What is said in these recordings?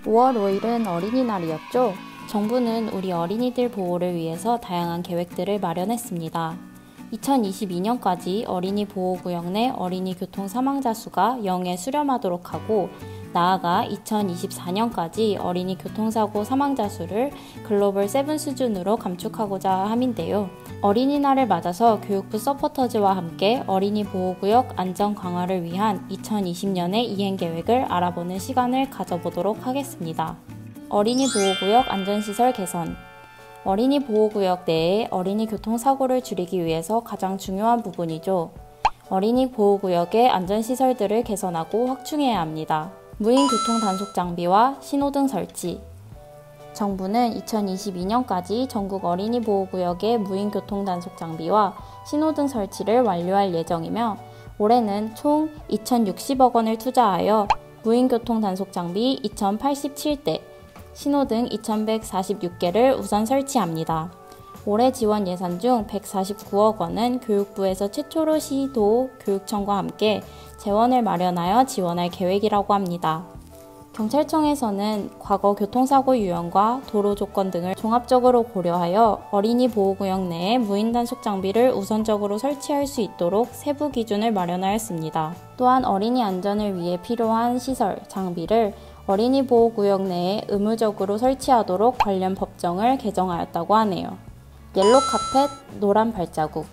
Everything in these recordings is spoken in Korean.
5월 5일은 어린이날이었죠. 정부는 우리 어린이들 보호를 위해서 다양한 계획들을 마련했습니다. 2022년까지 어린이 보호구역 내 어린이 교통 사망자 수가 0에 수렴하도록 하고, 나아가 2024년까지 어린이 교통사고 사망자 수를 글로벌 7 수준으로 감축하고자 함인데요. 어린이날을 맞아서 교육부 서포터즈와 함께 어린이 보호구역 안전 강화를 위한 2020년의 이행계획을 알아보는 시간을 가져보도록 하겠습니다. 어린이 보호구역 안전시설 개선. 어린이 보호구역 내에 어린이 교통사고를 줄이기 위해서 가장 중요한 부분이죠. 어린이 보호구역의 안전시설들을 개선하고 확충해야 합니다. 무인 교통 단속 장비와 신호등 설치. 정부는 2022년까지 전국 어린이 보호구역의 무인 교통 단속 장비와 신호등 설치를 완료할 예정이며, 올해는 총 2,060억 원을 투자하여 무인 교통 단속 장비 2,087대, 신호등 2,146개를 우선 설치합니다. 올해 지원 예산 중 149억 원은 교육부에서 최초로 시도 교육청과 함께 재원을 마련하여 지원할 계획이라고 합니다. 경찰청에서는 과거 교통사고 유형과 도로 조건 등을 종합적으로 고려하여 어린이 보호구역 내에 무인 단속 장비를 우선적으로 설치할 수 있도록 세부 기준을 마련하였습니다. 또한 어린이 안전을 위해 필요한 시설, 장비를 어린이 보호구역 내에 의무적으로 설치하도록 관련 법정을 개정하였다고 하네요. 옐로 카펫, 노란 발자국.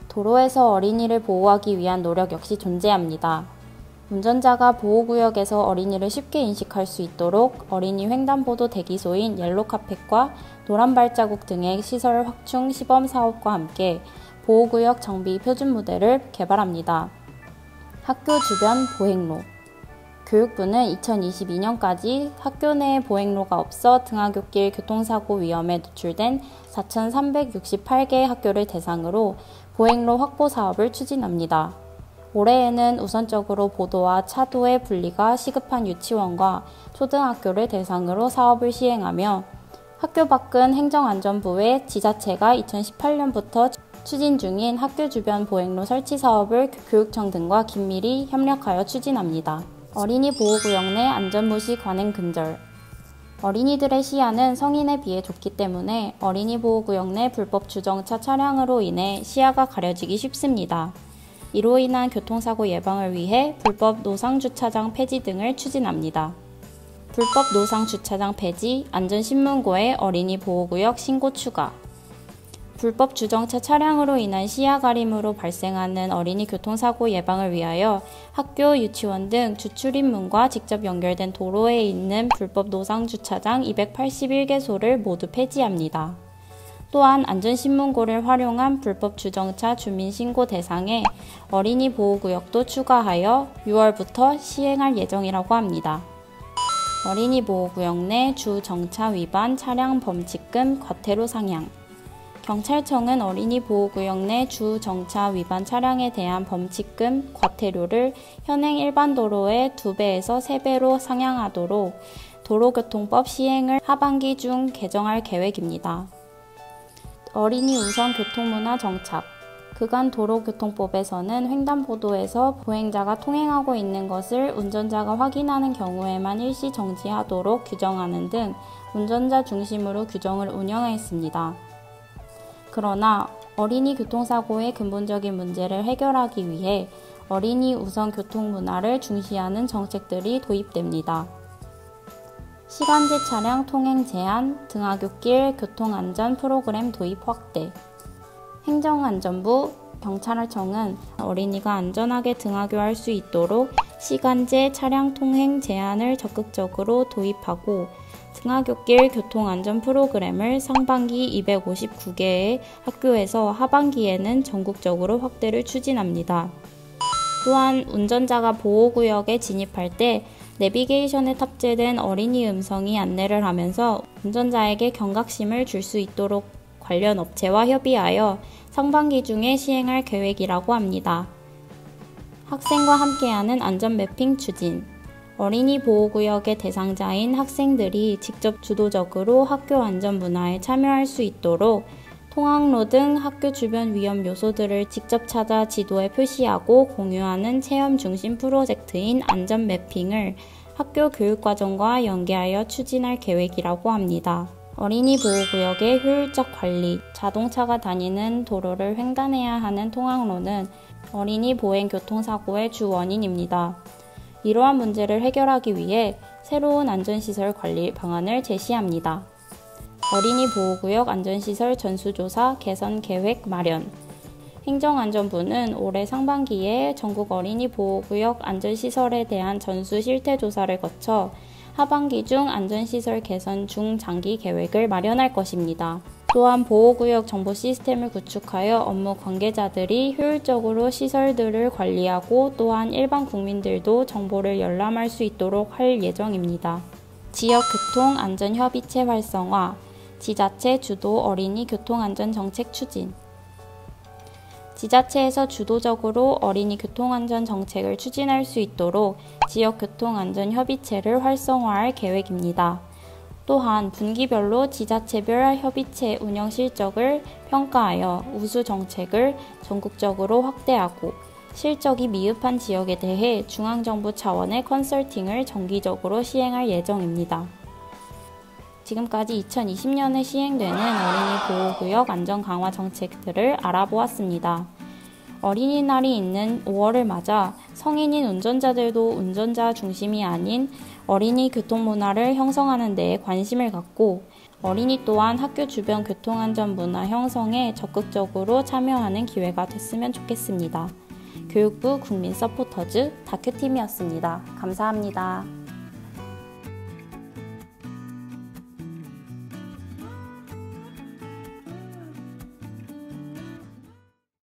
도로에서 어린이를 보호하기 위한 노력 역시 존재합니다. 운전자가 보호구역에서 어린이를 쉽게 인식할 수 있도록 어린이 횡단보도 대기소인 옐로 카펫과 노란 발자국 등의 시설 확충 시범 사업과 함께 보호구역 정비 표준 모델을 개발합니다. 학교 주변 보행로. 교육부는 2022년까지 학교 내에 보행로가 없어 등하굣길 교통사고 위험에 노출된 4,368개 학교를 대상으로 보행로 확보 사업을 추진합니다. 올해에는 우선적으로 보도와 차도의 분리가 시급한 유치원과 초등학교를 대상으로 사업을 시행하며, 학교 밖은 행정안전부의 지자체가 2018년부터 추진 중인 학교 주변 보행로 설치 사업을 교육청 등과 긴밀히 협력하여 추진합니다. 어린이 보호구역 내 안전무시 관행 근절. 어린이들의 시야는 성인에 비해 좁기 때문에 어린이 보호구역 내 불법 주정차 차량으로 인해 시야가 가려지기 쉽습니다. 이로 인한 교통사고 예방을 위해 불법 노상주차장 폐지 등을 추진합니다. 불법 노상주차장 폐지, 안전신문고에 어린이 보호구역 신고 추가. 불법 주정차 차량으로 인한 시야 가림으로 발생하는 어린이 교통사고 예방을 위하여 학교, 유치원 등 주출입문과 직접 연결된 도로에 있는 불법 노상주차장 281개소를 모두 폐지합니다. 또한 안전신문고를 활용한 불법 주정차 주민신고 대상에 어린이 보호구역도 추가하여 6월부터 시행할 예정이라고 합니다. 어린이 보호구역 내 주정차 위반 차량 범칙금 과태료 상향. 경찰청은 어린이 보호구역 내 주정차 위반 차량에 대한 범칙금, 과태료를 현행 일반 도로의 2배에서 3배로 상향하도록 도로교통법 시행을 하반기 중 개정할 계획입니다. 어린이 우선 교통문화 정착. 그간 도로교통법에서는 횡단보도에서 보행자가 통행하고 있는 것을 운전자가 확인하는 경우에만 일시 정지하도록 규정하는 등 운전자 중심으로 규정을 운영했습니다. 그러나 어린이 교통사고의 근본적인 문제를 해결하기 위해 어린이 우선 교통문화를 중시하는 정책들이 도입됩니다. 시간제 차량 통행 제한, 등하굣길 교통안전 프로그램 도입 확대. 행정안전부, 경찰청은 어린이가 안전하게 등하교할 수 있도록 시간제 차량 통행 제한을 적극적으로 도입하고, 등하굣길 교통안전 프로그램을 상반기 259개의 학교에서 하반기에는 전국적으로 확대를 추진합니다. 또한 운전자가 보호구역에 진입할 때 내비게이션에 탑재된 어린이 음성이 안내를 하면서 운전자에게 경각심을 줄 수 있도록 관련 업체와 협의하여 상반기 중에 시행할 계획이라고 합니다. 학생과 함께하는 안전매핑 추진. 어린이 보호구역의 대상자인 학생들이 직접 주도적으로 학교 안전 문화에 참여할 수 있도록 통학로 등 학교 주변 위험 요소들을 직접 찾아 지도에 표시하고 공유하는 체험 중심 프로젝트인 안전 매핑을 학교 교육과정과 연계하여 추진할 계획이라고 합니다. 어린이 보호구역의 효율적 관리, 자동차가 다니는 도로를 횡단해야 하는 통학로는 어린이 보행 교통사고의 주 원인입니다. 이러한 문제를 해결하기 위해 새로운 안전시설 관리 방안을 제시합니다. 어린이 보호구역 안전시설 전수조사 개선 계획 마련. 행정안전부는 올해 상반기에 전국 어린이 보호구역 안전시설에 대한 전수 실태조사를 거쳐 하반기 중 안전시설 개선 중장기 계획을 마련할 것입니다. 또한 보호구역 정보 시스템을 구축하여 업무 관계자들이 효율적으로 시설들을 관리하고 또한 일반 국민들도 정보를 열람할 수 있도록 할 예정입니다. 지역교통안전협의체 활성화, 지자체 주도 어린이 교통안전 정책 추진. 지자체에서 주도적으로 어린이 교통안전 정책을 추진할 수 있도록 지역교통안전협의체를 활성화할 계획입니다. 또한 분기별로 지자체별 협의체 운영 실적을 평가하여 우수 정책을 전국적으로 확대하고 실적이 미흡한 지역에 대해 중앙정부 차원의 컨설팅을 정기적으로 시행할 예정입니다. 지금까지 2020년에 시행되는 어린이 보호구역 안전 강화 정책들을 알아보았습니다. 어린이날이 있는 5월을 맞아 성인인 운전자들도 운전자 중심이 아닌 어린이 교통문화를 형성하는 데에 관심을 갖고 어린이 또한 학교 주변 교통안전 문화 형성에 적극적으로 참여하는 기회가 됐으면 좋겠습니다. 교육부 국민서포터즈 다큐팀이었습니다. 감사합니다.